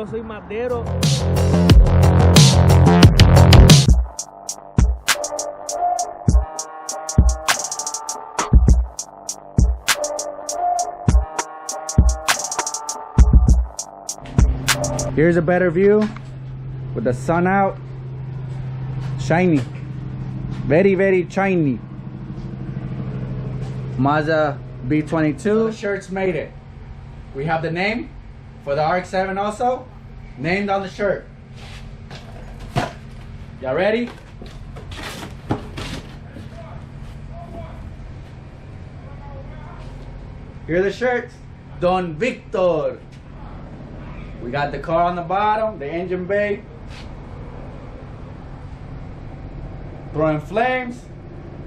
no soy mazdero. Here's a better view with the sun out. Shiny. Very, very shiny. Mazda b22. So the shirts made it. We have the name for the RX-7 also. Named on the shirt. Y'all ready? Here are the shirts. Don Victor. We got the car on the bottom, the engine bay. Throwing flames.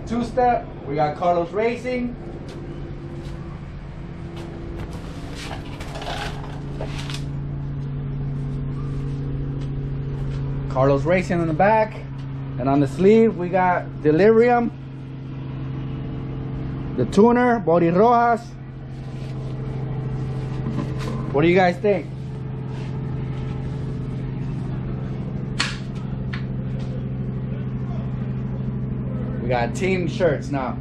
Two-step. We got Carlos Racing. Carlos Racing on the back. And on the sleeve we got Delirium. The tuner, Body Rojas. What do you guys think? We got team shirts now.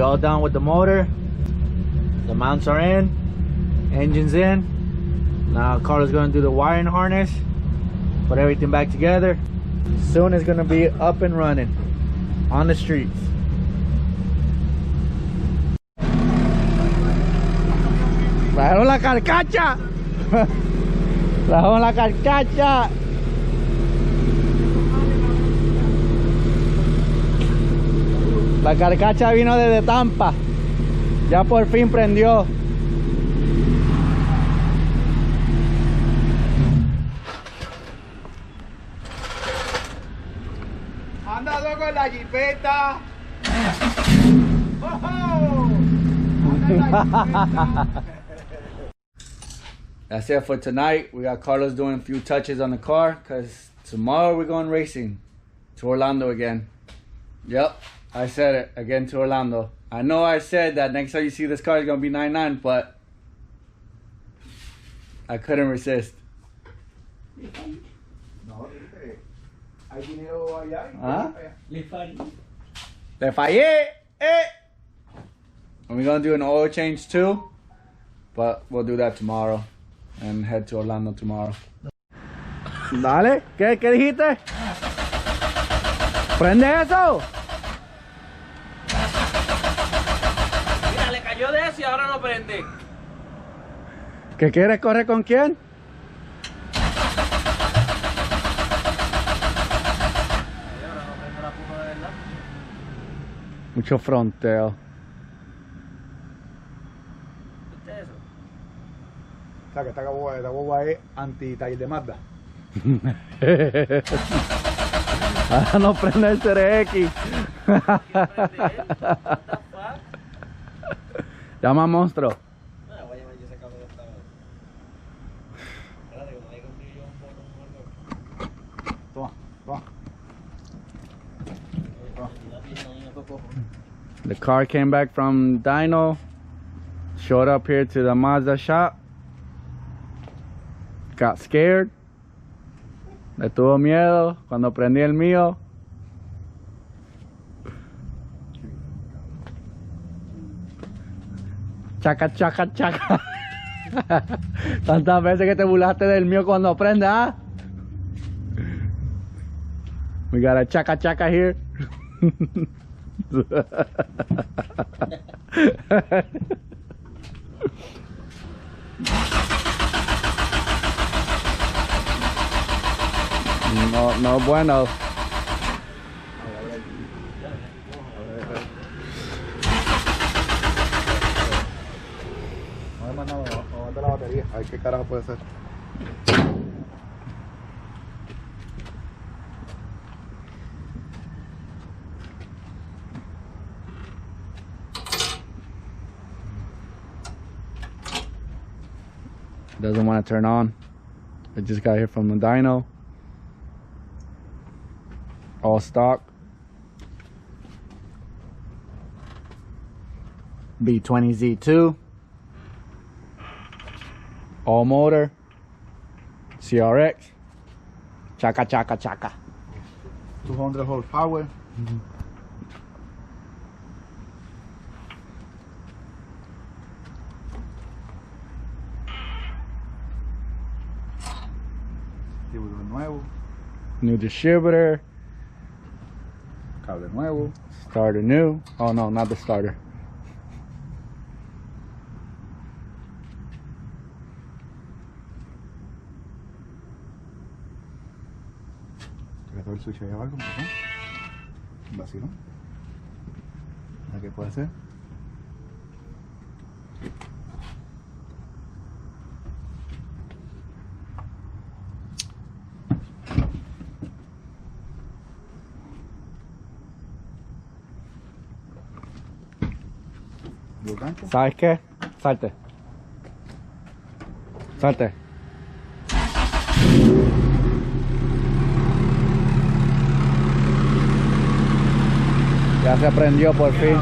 All done with the motor. The mounts are in, engine's in. Now Carlos gonna do the wiring harness, put everything back together. Soon it's gonna be up and running on the streets. Trajeron la carcacha. Trajeron la carcacha. La carcacha vino desde Tampa. Ya por fin prendió. Andado con la jipeta. That's it for tonight. We got Carlos doing a few touches on the car because tomorrow we're going racing to Orlando again. Yep. I said it again, to Orlando. I know I said that next time you see this car is going to be 99, but I couldn't resist. Huh? Le fallé. And we're going to do an oil change too, but we'll do that tomorrow and head to Orlando tomorrow. Dale, ¿qué dijiste? ¿Prende eso? Yo de eso y ahora no prende. ¿Qué quieres correr con quién? Ahora no prende la puta de verdad. Mucho fronteo. ¿Viste eso? O sea que esta guagua es anti-taller de Mazda. Ahora no prende el CRX. Llama a monstruo. Toma, toma. The car came back from dyno, showed up here to the Mazda shop, got scared, le tuvo miedo cuando prendí el mío. Chaca, chaca, chaca. Tantas veces que te burlaste del mío cuando prende, ¿ah? We got a chaca chaca here. No, no bueno. No me mandamos, vamos a la batería. A ver qué carajo puede ser. Doesn't want to turn on. It just got here from the dyno. All stock. B20Z2. All motor. CRX. Chaka chaka chaka. 200 horsepower. Distribuidor nuevo, New distributor. cable nuevo. Starter new. Oh no, not the starter. ¿Te el switch ahí abajo? Un vacío. ¿A qué puede ser? ¿Volcán? ¿Sabes qué? Salte. Salte. Ya se prendió por fin.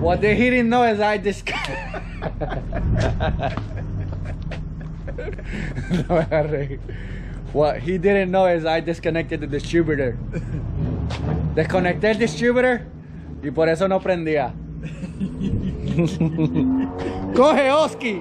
What he didn't know is I just What he didn't know is I disconnected the distributor. Desconecté el distributor y por eso no prendía. Coge Oski.